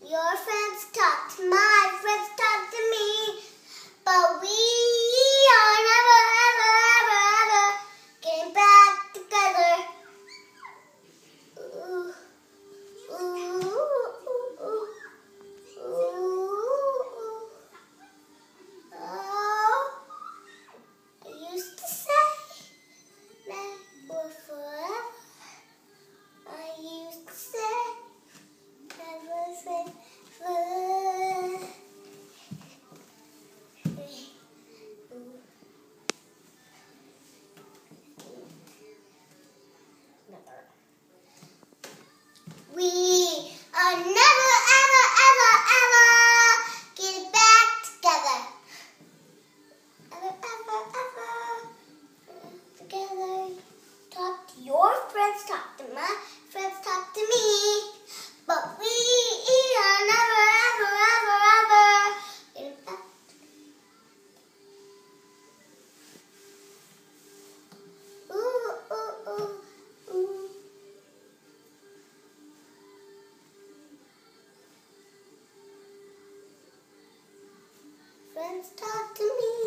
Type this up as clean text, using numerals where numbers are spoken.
Your friends talk to my friends talk to me, but we are never, ever, ever, ever getting back together. Ooh, ooh, ooh, ooh, ooh. Oh, I used to say that we're forever. I used to say that we're forever. We are never, ever, ever, ever get back together. Ever, ever, ever together. Talk to your friends, talk to my friends, talk to me. But we are never, ever, ever, ever getting back. Ooh, ooh, ooh, ooh. Friends talk to me.